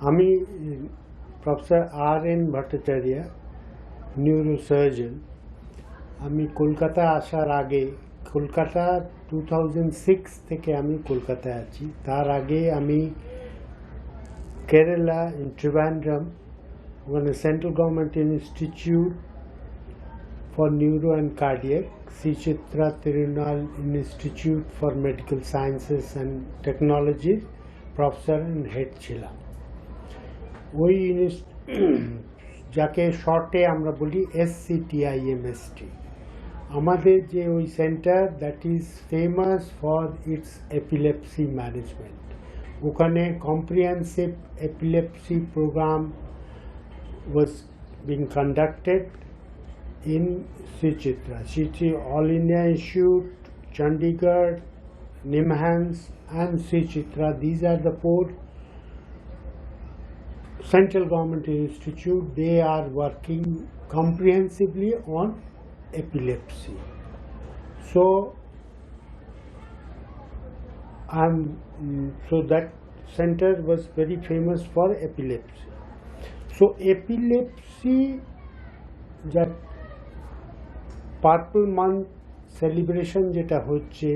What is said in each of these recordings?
আমি professor আর.এন. Bhattacharya, neurosurgeon. আমি কলকাতা আসার আগে, কলকাতা 2006 থেকে আমি কলকাতায় আছি। তার আগে আমি কেরালা ইন ট্রিভান্ড্রাম, ওখানে central government institute for Neuro and Cardiac, Sri Chitra Tirunal Institute for Medical Sciences and Technology, professor and head ছিলাম। ওই যাকে শর্টে আমরা বলি SCTIMST, আমাদের যে ওই centre that is famous for its epilepsy management. ওখানে comprehensive epilepsy programme was being conducted in Sri Chitra, All India Institute, Chandigarh, NIMHANS and Sri Chitra. These are the four central government institutes. They are working comprehensively on epilepsy. So that center was very famous for epilepsy. So epilepsy, that purple month celebration যেটা হচ্ছে,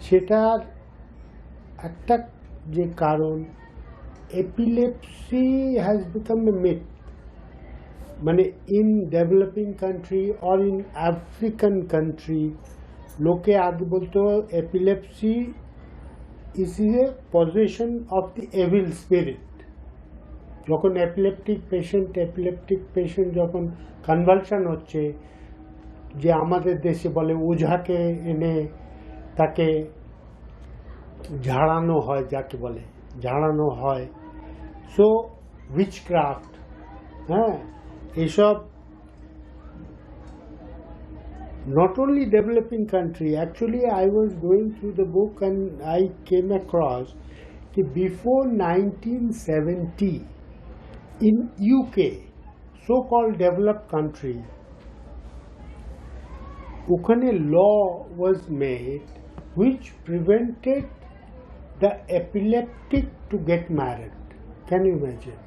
সেটার একটা যে কারণ, epilepsy has become a myth. মানে in developing country or in African country লোকে আগে বলতো epilepsy is a possession of the evil spirit. যখন এপিলেপটিক পেশেন্ট যখন কনভালশন হচ্ছে, যে আমাদের দেশে বলে ওঝাকে এনে তাকে ঝাড়ানো হয়, যাকে বলে ঝাড়ানো হয়। সো উইচক্রাফট, হ্যাঁ, এসব not only developing country. Actually I was going through the book and I came across that before 1970 in UK, so-called developed country, ওখানে law was made which prevented the epileptic to get married. Can you imagine?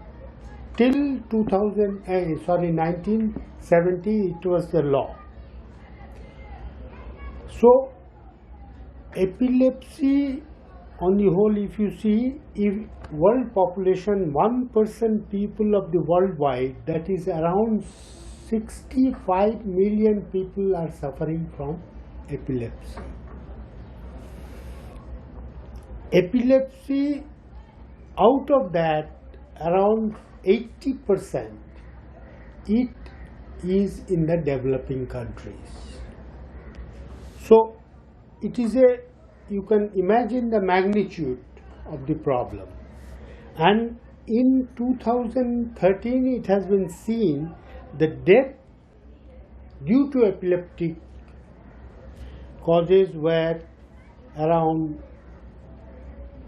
Till 1970 it was the law. So epilepsy on the whole, if you see, if world population 1% people of the worldwide, that is around 65 million people are suffering from epilepsy. Epilepsy, out of that around 80% it is in the developing countries. So it is you can imagine the magnitude of the problem. And in 2013 it has been seen the death due to epileptic causes were around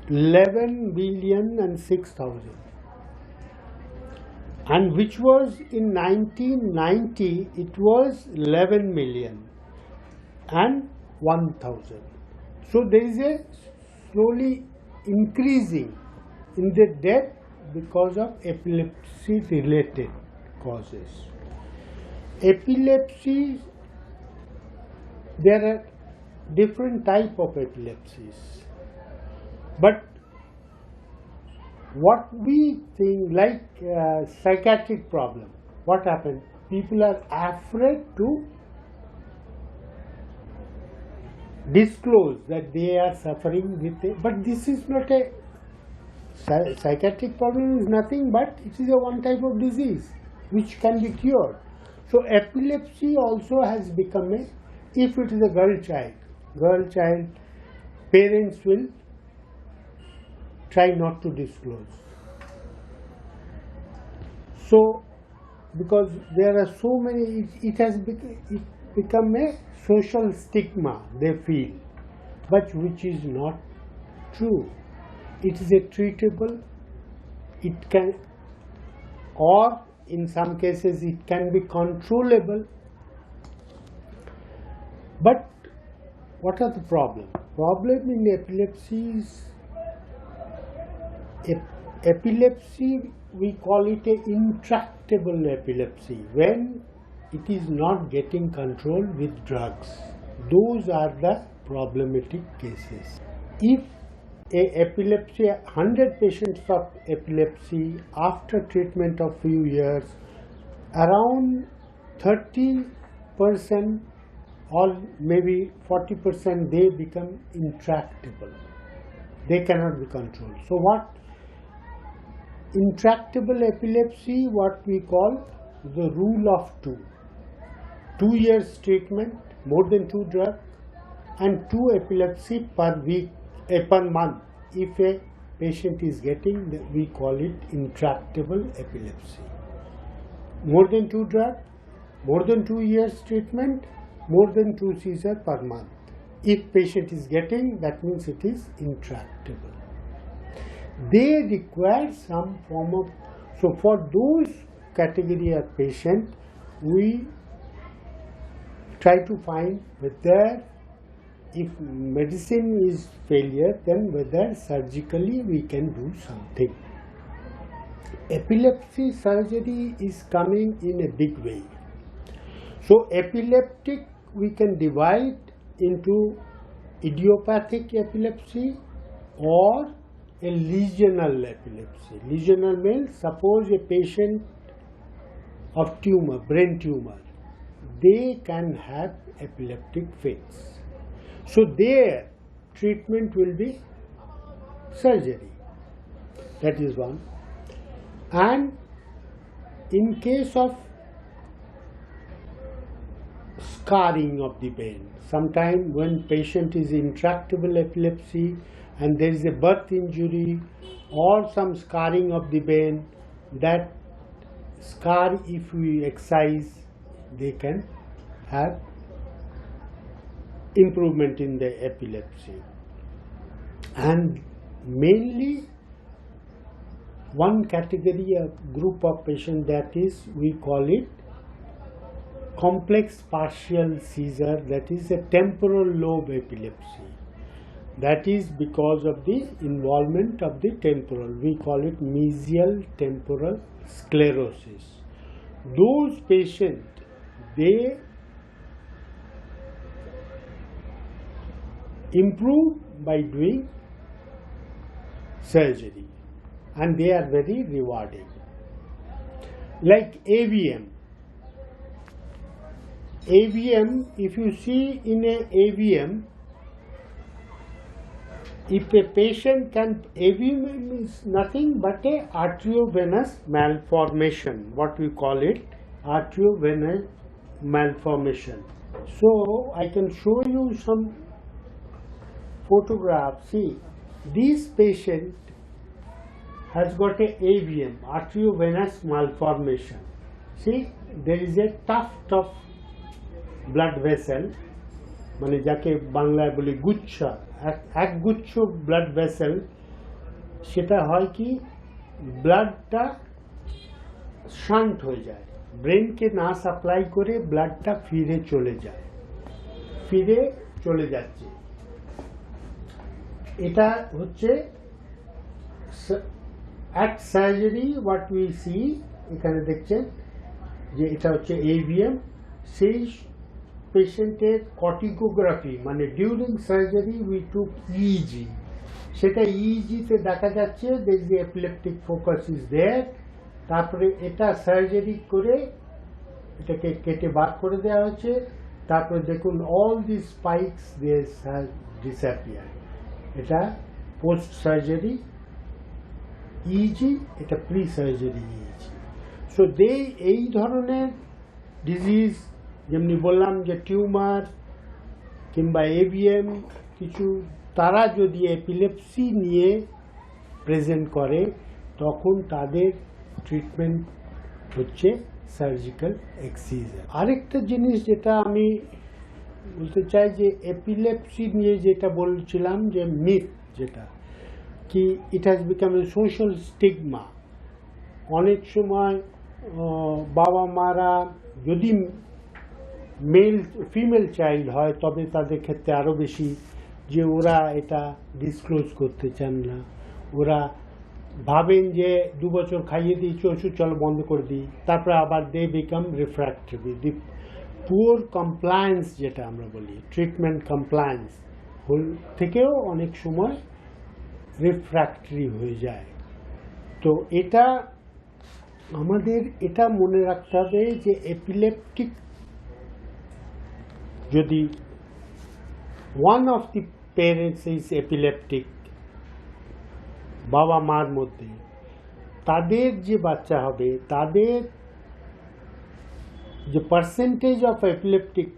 11,006,000, and which was in 1990 it was 11 million and 1,000. So there is a slowly increasing in the death because of epilepsy related causes. Epilepsy, there are different type of epilepsies, but what we think, like psychiatric problem, what happened, people are afraid to disclose that they are suffering with it. But this is not a psychiatric problem, is nothing but it is a one type of disease which can be cured. So epilepsy also has become a, if it is a girl child, parents will try not to disclose. So because there are so many, it has become a social stigma they feel, but which is not true. It is a treatable, it can, or in some cases it can be controllable. But what are the problem in epilepsy is epilepsy, we call it a intractable epilepsy when it is not getting control with drugs. Those are the problematic cases. If a epilepsy, 100 patients of epilepsy, after treatment of few years, around 30% or maybe 40% they become intractable. They cannot be controlled. So what? Intractable epilepsy, what we call the rule of 2. 2 years treatment, more than 2 drugs, and 2 epilepsy per week, per month. If a patient is getting, we call it intractable epilepsy. More than 2 drugs, more than 2 years treatment, more than 2 seizures per month. If patient is getting, that means it is intractable. They require some form of, so for those category of patient, we try to find whether if medicine is failure, then whether surgically we can do something. Epilepsy surgery is coming in a big way. So epileptic we can divide into idiopathic epilepsy or a lesional epilepsy. Lesional means, suppose a patient of tumor, brain tumor, they can have epileptic fits. So their treatment will be surgery. That is one. And in case of scarring of the brain, sometime when patient is intractable epilepsy and there is a birth injury or some scarring of the brain, that scar, if we excise, they can have improvement in the epilepsy. And mainly one category, a group of patients, that is, we call it complex partial seizure, that is a temporal lobe epilepsy. That is because of the involvement of the temporal. We call it mesial temporal sclerosis. Those patients, they improve by doing surgery and they are very rewarding. Like AVM. AVM, if you see in a AVM, if a patient can, AVM is nothing but a arteriovenous malformation, what we call it, arteriovenous malformation. So I can show you some photographs. See, this patient has got a AVM, arteriovenous malformation. See, there is a tuft of blood vessel, মানে যাকে বাংলায় বলি গুচ্ছা, একগুচ্ছ blood vessel, সেটা হয় কি ব্লাডটা shunt হয়ে যায়, ব্রেনকে না সাপ্লাই করে ব্লাডটা ফিরে চলে যাচ্ছে। এটা হচ্ছে at surgery what we see, এখানে দেখছেন যে এটা হচ্ছে AVM। সেই পেশেন্টের কর্টিকোগ্রাফি, মানে during surgery we took EEG, সেটা EEG-তে দেখা যাচ্ছে there is the epileptic focus is there। তারপরে এটা সার্জারি করে এটাকে কেটে বার করে দেওয়া হয়েছে। তারপরে দেখুন all these spikes they have disappeared। এটা পোস্ট সার্জারি EEG, এটা প্রি সার্জারি EEG। সো এই ধরনের ডিজিজ, যেমনি বললাম যে টিউমার কিংবা AVM কিছু, তারা যদি এপিলেপসি নিয়ে প্রেজেন্ট করে তখন তাদের ট্রিটমেন্ট হচ্ছে সার্জিক্যাল এক্সিজার। আরেকটা জিনিস যেটা আমি বলতে চাই যে এপিলেপসি নিয়ে যেটা বলছিলাম যে মিথ, যেটা কি it has become A social stigma. অনেক সময় বাবা মারা যদি ফিমেল চাইল্ড হয় তবে তাদের ক্ষেত্রে আরও বেশি, যে ওরা এটা ডিসক্লোজ করতে চান না, ওরা ভাবেন যে 2 বছর খাইয়ে দিয়েছি ওষুধ, চলো বন্ধ করে দিই, তারপরে আবার they become refractory. The poor compliance যেটা আমরা বলি, ট্রিটমেন্ট কমপ্লায়েন্স থেকেও অনেক সময় রিফ্র্যাক্টরি হয়ে যায়। তো এটা আমাদের এটা মনে রাখতে হবে যে এপিলেপটিক যদি one of the parents is epileptic, বাবা মার মধ্যে, তাদের যে বাচ্চা হবে তাদের যে percentage of epileptic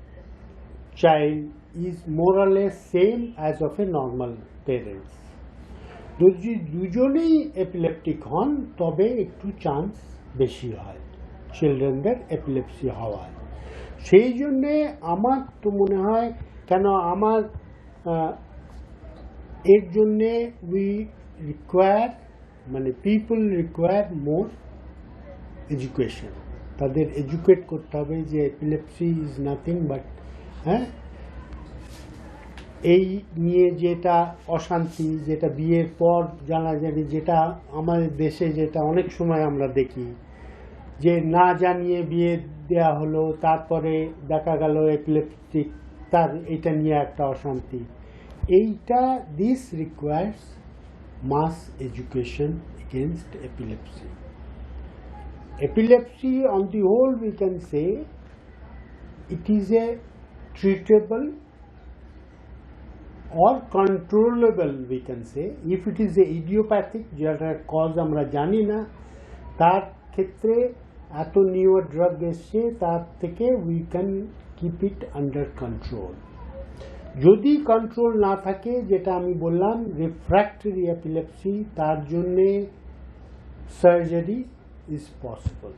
child is more or less same as of A normal parents. যদি দুজনেই এপিলেপটিক হন তবে একটু চান্স বেশি হয় চিলড্রেনদের এপিলেপসি হওয়ার। সেই জন্যে আমার তো মনে হয়, কেন আমার এর জন্যে উই রিকোয়ার, মানে পিপল রিকোয়ার মোর এডুকেশন। তাদের এডুকেট করতে হবে যে এপিলেপসি ইজ নাথিং বাট, এই নিয়ে যেটা অশান্তি, যেটা বিয়ের পর জানাজানি, যেটা আমাদের দেশে যেটা অনেক সময় আমরা দেখি যে না জানিয়ে বিয়ে দেয়া হলো, তারপরে দেখা গেল এপিলেপটিক, তার এটা নিয়ে একটা অশান্তি। এইটা this requires mass education against epilepsy. Epilepsy on the whole we can say it is a treatable or controllable, we can say. If it is a idiopathic, যেটার কজ আমরা জানি না, তার ক্ষেত্রে এত নিউ ড্রাগ এসছে, তার থেকে we can keep it under control. যদি কন্ট্রোল না থাকে, যেটা আমি বললাম রিফ্র্যাক্টরি এপিলেপসি, তার জন্যে সার্জারি ইজ পসিবল।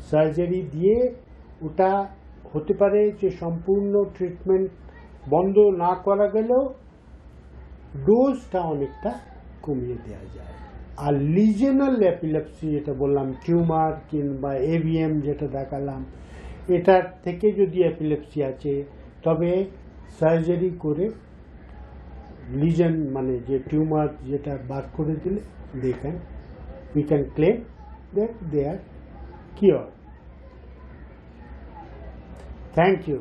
সার্জারি দিয়ে ওটা হতে পারে যে সম্পূর্ণ ট্রিটমেন্ট বন্ধ না করা গেলেও ডোজটা অনেকটা কমিয়ে দেওয়া যায়। আর লিজেনাল এপিলেপসি যেটা বললাম, টিউমার কিংবা এভিএম যেটা দেখালাম, এটার থেকে যদি এপিলেপসি আছে তবে সার্জারি করে লিজেন, মানে যে টিউমার যেটা বার করে দিলে we can claim that they are cured. Thank you.